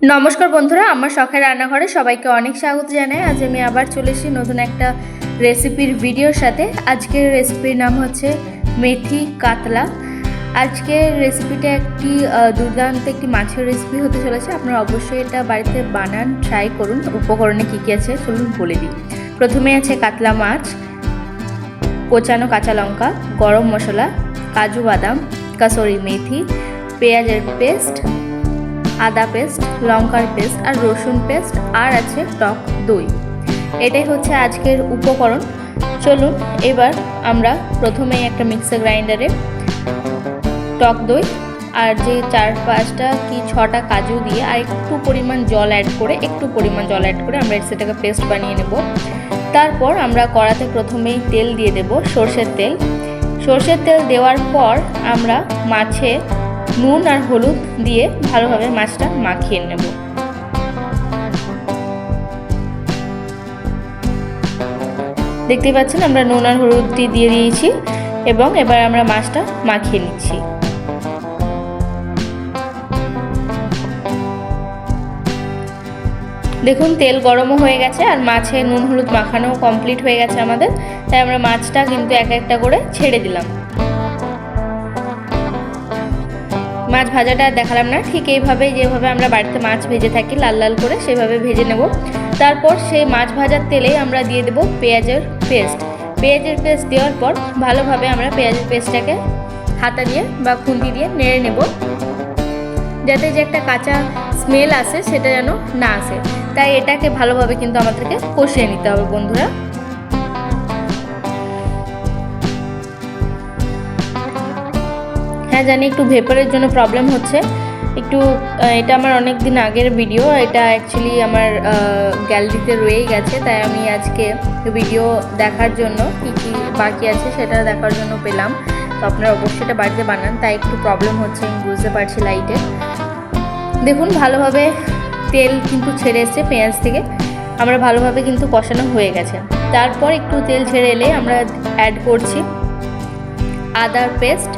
নমস্কার বন্ধুরা, আমার শখের রান্নাঘরে সবাইকে অনেক স্বাগত জানাই। আজ আমি আবার চলে এসেছি নতুন একটা রেসিপির ভিডিওর সাথে। আজকের রেসিপির নাম হচ্ছে মেথি কাতলা। আজকের রেসিপিটা একটি দুর্দান্ত একটি মাছের রেসিপি হতে চলেছে। আপনারা অবশ্যই এটা বাড়িতে বানান, ট্রাই করুন। উপকরণে কী কী আছে চলুন বলে দিই। প্রথমে আছে কাতলা মাছ, কোচানো কাঁচা লঙ্কা, গরম মশলা, কাজু বাদাম, কাসুরি মেথি, পেঁয়াজের পেস্ট, আদা পেস্ট, লঙ্কার পেস্ট আর রসুন পেস্ট, আর আছে টক দই। এটাই হচ্ছে আজকের উপকরণ। চলুন এবার আমরা প্রথমেই একটা মিক্সার গ্রাইন্ডারে টক দই আর যে 4-5টা কি 6টা কাজু দিয়ে আর একটু পরিমাণ জল অ্যাড করে আমরা সেটাকে পেস্ট বানিয়ে নেব। তারপর আমরা কড়াতে প্রথমেই তেল দিয়ে দেব, সর্ষের তেল দেওয়ার পর আমরা মাছে নুন আর হলুদ দিয়ে ভালোভাবে মাছটা মাখিয়ে নেব। দেখতে পাচ্ছেন আমরা নুন আর হলুদ দিয়ে দিয়েছি এবং এবার আমরা মাছটা মাখিয়ে নিচ্ছি। দেখুন তেল গরমও হয়ে গেছে আর মাছে নুন হলুদ মাখানো কমপ্লিট হয়ে গেছে আমাদের। তাই আমরা মাছটা কিন্তু একটা করে ছেড়ে দিলাম। মাছ ভাজাটা দেখালাম না, ঠিক এইভাবে যেভাবে আমরা বাড়িতে মাছ ভেজে থাকি লাল লাল করে সেভাবে ভেজে নেব। তারপর সেই মাছ ভাজার তেলেই আমরা দিয়ে দেব পেঁয়াজের পেস্ট দেওয়ার পর ভালোভাবে আমরা পেঁয়াজের পেস্টটাকে হাতা দিয়ে বা খুন্তি দিয়ে নেড়ে নেব, যাতে যে একটা কাঁচা স্মেল আসে সেটা যেন না আসে। তাই এটাকে ভালোভাবে কিন্তু আমাদেরকে কষিয়ে নিতে হবে বন্ধুরা। হ্যাঁ জানি একটু ভেপারের জন্য প্রবলেম হচ্ছে একটু, এটা আমার অনেক দিন আগের ভিডিও, এটা অ্যাকচুয়ালি আমার গ্যালারিতে রয়েই গেছে। তাই আমি আজকে ভিডিও দেখার জন্য কী কী বাকি আছে সেটা দেখার জন্য পেলাম। তো আপনারা অবশ্যই এটা বাড়িতে বানান, তাই একটু প্রবলেম হচ্ছে আমি বুঝতে পারছি লাইটে। দেখুন ভালোভাবে তেল কিন্তু ছেড়ে এসছে পেঁয়াজ থেকে, আমরা ভালোভাবে কিন্তু কষানো হয়ে গেছে। তারপর একটু তেল ছেড়ে এলে আমরা অ্যাড করছি আদার পেস্ট,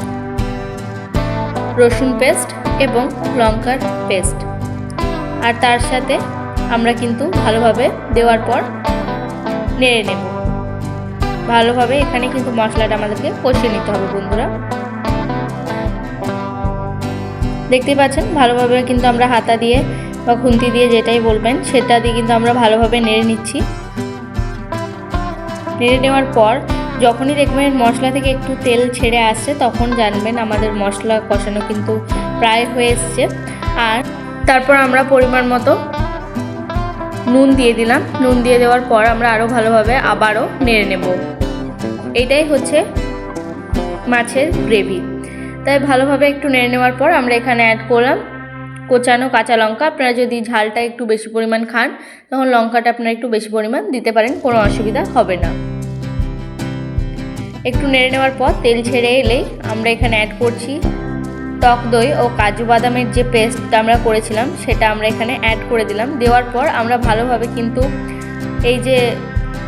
রসুন পেস্ট এবং লঙ্কার পেস্ট, আর তার সাথে আমরা কিন্তু ভালোভাবে দেওয়ার পর নেড়ে নেব। ভালোভাবে এখানে কিন্তু মশলাটা আমাদেরকে কষিয়ে নিতে হবে বন্ধুরা। দেখতেই পাচ্ছেন ভালোভাবে কিন্তু আমরা হাতা দিয়ে বা খুন্তি দিয়ে যেটাই বলবেন সেটা দিয়ে কিন্তু আমরা ভালোভাবে নেড়ে নিচ্ছি। নেড়ে নেওয়ার পর যখনই দেখবেন মশলা থেকে একটু তেল ছেড়ে আসছে তখন জানবেন আমাদের মশলা কষানো কিন্তু প্রায় হয়ে এসছে। আর তারপর আমরা পরিমাণ মতো নুন দিয়ে দিলাম। নুন দিয়ে দেওয়ার পর আমরা আরও ভালোভাবে আবারও নেড়ে নেব। এটাই হচ্ছে মাছের গ্রেভি। তাই ভালোভাবে একটু নেড়ে নেওয়ার পর আমরা এখানে অ্যাড করলাম কোচানো কাঁচা লঙ্কা। আপনারা যদি ঝালটা একটু বেশি পরিমাণ খান তখন লঙ্কাটা আপনারা একটু বেশি পরিমাণ দিতে পারেন, কোনো অসুবিধা হবে না। একটু নেড়ে নেওয়ার পর তেল ছেড়ে এলেই আমরা এখানে অ্যাড করছি টক দই ও কাজু বাদামের যে পেস্টটা আমরা করেছিলাম সেটা আমরা এখানে অ্যাড করে দিলাম। দেওয়ার পর আমরা ভালোভাবে কিন্তু এই যে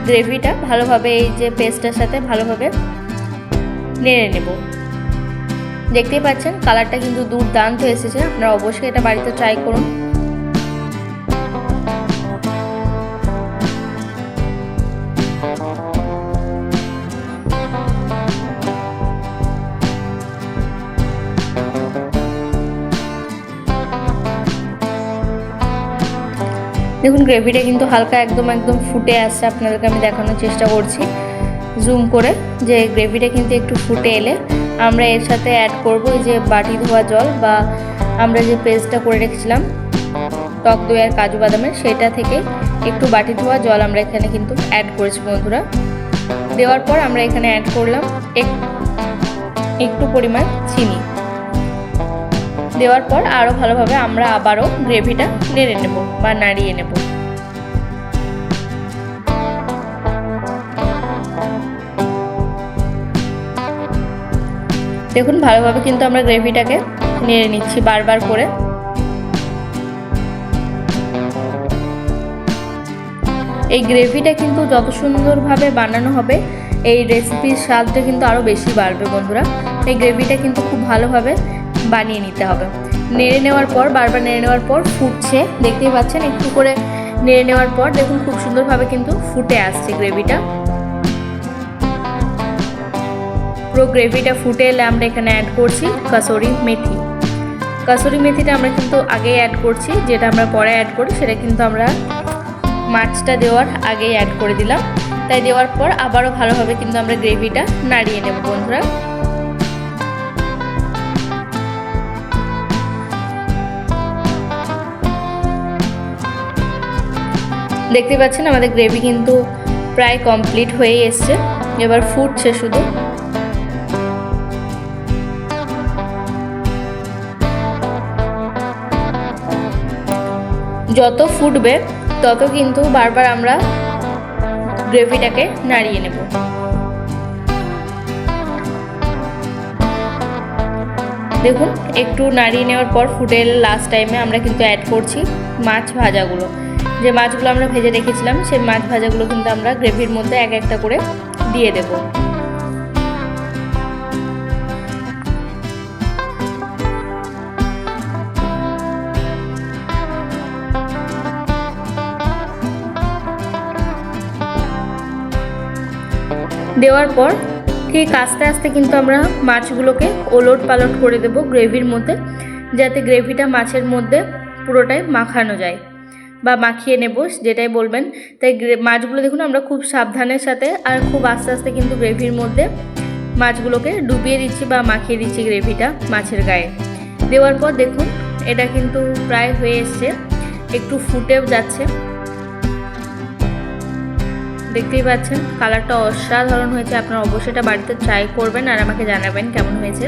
গ্রেভিটা ভালোভাবে এই যে পেস্টটার সাথে ভালোভাবে নেড়ে নেব। দেখতেই পাচ্ছেন কালারটা কিন্তু দুর্দান্ত এসেছে। আপনারা অবশ্যই এটা বাড়িতে ট্রাই করুন। দেখুন গ্রেভিটা কিন্তু হালকা একদম ফুটে আসছে, আপনাদেরকে আমি দেখানোর চেষ্টা করছি জুম করে যে গ্রেভিটা কিন্তু একটু ফুটে এলে আমরা এর সাথে অ্যাড করব এই যে বাটি ধোয়া জল বা আমরা যে পেস্টটা করে রেখেছিলাম টক দই আর কাজু বাদামের সেটা থেকে একটু বাটি ধোয়া জল আমরা এখানে কিন্তু অ্যাড করেছি বন্ধুরা। দেওয়ার পর আমরা এখানে অ্যাড করলাম একটু পরিমাণ চিনি। দেওয়ার পর আরও ভালোভাবে আমরা আবারও গ্রেভিটা নেড়ে নেব বা নাড়িয়ে নেব। দেখুন ভালোভাবে কিন্তু আমরা গ্রেভিটাকে নেড়ে নিচ্ছি বারবার করে। এই গ্রেভিটা কিন্তু যত সুন্দরভাবে বানানো হবে এই রেসিপির স্বাদটা কিন্তু আরও বেশি বাড়বে বন্ধুরা। এই গ্রেভিটা কিন্তু খুব ভালোভাবে বানিয়ে নিতে হবে। নেড়ে নেওয়ার পর, বারবার নেড়ে নেওয়ার পর ফুটছে, দেখতেই পাচ্ছেন। একটু করে নেড়ে নেওয়ার পর দেখুন খুব সুন্দরভাবে কিন্তু ফুটে আসছে গ্রেভিটা। পুরো গ্রেভিটা ফুটে এলে আমরা এখানে অ্যাড করছি কাসুরি মেথি। কাসুরি মেথিটা আমরা কিন্তু আগেই অ্যাড করছি, যেটা আমরা পরে অ্যাড করি সেটা কিন্তু আমরা মাছটা দেওয়ার আগেই অ্যাড করে দিলাম। তাই দেওয়ার পর আবারও ভালোভাবে কিন্তু আমরা গ্রেভিটা নাড়িয়ে নেব বন্ধুরা। দেখতে পাচ্ছেন আমাদের গ্রেভি কিন্তু প্রায় কমপ্লিট হয়ে এসছে, এবার ফুটছে শুধু। যত ফুটবে তত কিন্তু বারবার আমরা গ্রেভিটাকে নাড়িয়ে নেব। দেখুন একটু নাড়িয়ে নেওয়ার পর ফুটে লাস্ট টাইমে আমরা কিন্তু অ্যাড করছি মাছ ভাজাগুলো। যে মাছগুলো আমরা ভেজে রেখেছিলাম সেই মাছ ভাজাগুলো কিন্তু আমরা গ্রেভির মধ্যে এক একটা করে দিয়ে দেব। দেওয়ার পর ঠিক আস্তে আস্তে কিন্তু আমরা মাছগুলোকে ওলট পালট করে দেব গ্রেভির মধ্যে, যাতে গ্রেভিটা মাছের মধ্যে পুরোটাই মাখানো যায় বা মাখিয়ে নেব, যেটাই বলবেন। তাই মাছগুলো দেখুন আমরা খুব সাবধানের সাথে আর খুব আস্তে আস্তে কিন্তু গ্রেভির মধ্যে মাছগুলোকে ডুবিয়ে দিচ্ছি বা মাখিয়ে দিচ্ছি গ্রেভিটা মাছের গায়ে। দেওয়ার পর দেখুন এটা কিন্তু প্রায় হয়ে এসছে, একটু ফুটেও যাচ্ছে। দেখতেই পাচ্ছেন কালারটা অসাধারণ হয়েছে। আপনারা অবশ্যই এটা বাড়িতে ট্রাই করবেন আর আমাকে জানাবেন কেমন হয়েছে।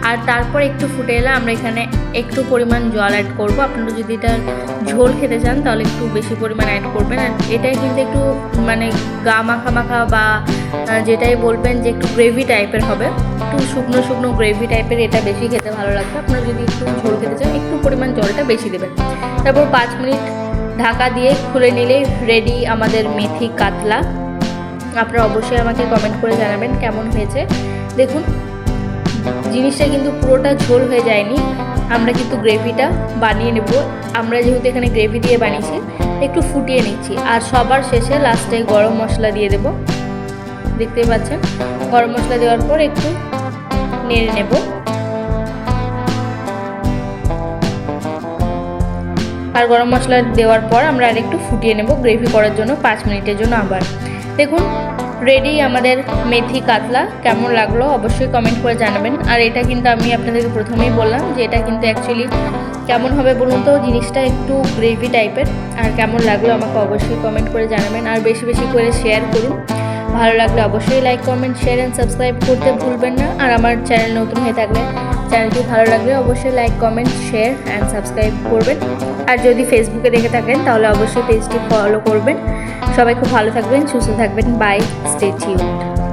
আর তারপর একটু ফুটে এলে আমরা এখানে একটু পরিমাণ জল অ্যাড করব। আপনারা যদি এটা ঝোল খেতে চান তাহলে একটু বেশি পরিমাণ অ্যাড করবেন। আর এটাই কিন্তু একটু মানে গা মাখা মাখা বা যেটাই বলবেন যে একটু গ্রেভি টাইপের হবে, একটু শুকনো শুকনো গ্রেভি টাইপের, এটা বেশি খেতে ভালো লাগবে। আপনারা যদি একটু ঝোল খেতে চান একটু পরিমাণ জলটা বেশি দেবেন। তারপর 5 মিনিট ঢাকা দিয়ে খুলে নিলেই রেডি আমাদের মেথি কাতলা। আপনারা অবশ্যই আমাকে কমেন্ট করে জানাবেন কেমন হয়েছে। দেখুন জিনিসটা কিন্তু পুরোটা ঝোল হয়ে যায়নি, আমরা কিন্তু গ্রেভিটা বানিয়ে নেব। আমরা যেহেতু এখানে গ্রেভি দিয়ে বানিয়েছি একটু ফুটিয়ে নিচ্ছি। আর সবার শেষে লাস্টে গরম মশলা দিয়ে দেব। দেখতেই পাচ্ছেন গরম মশলা দেওয়ার পর একটু নেড়ে নেব। আর গরম মশলা দেওয়ার পর আমরা আরেকটু ফুটিয়ে নেব গ্রেভি করার জন্য 5 মিনিটের জন্য আবার। দেখুন রেডি আমাদের মেথি কাতলা। কেমন লাগলো অবশ্যই কমেন্ট করে জানাবেন। আর এটা কিন্তু আমি আপনাদেরকে প্রথমেই বললাম যে এটা কিন্তু অ্যাকচুয়ালি কেমন হবে বলুন তো, জিনিসটা একটু গ্রেভি টাইপের। আর কেমন লাগলো আমাকে অবশ্যই কমেন্ট করে জানাবেন। আর বেশি বেশি করে শেয়ার করুন। ভালো লাগলে অবশ্যই like comment share and subscribe করতে ভুলবেন না। আর আমার চ্যানেল নতুন হয়ে থাকলে চ্যানেলটি ভালো লাগলে অবশ্যই like comment share and subscribe করবেন। আর যদি ফেসবুকে দেখে থাকেন তাহলে অবশ্যই পেজটি ফলো করবেন। সবাই খুব ভালো থাকবেন, সুস্থ থাকবেন। Bye, stay tuned.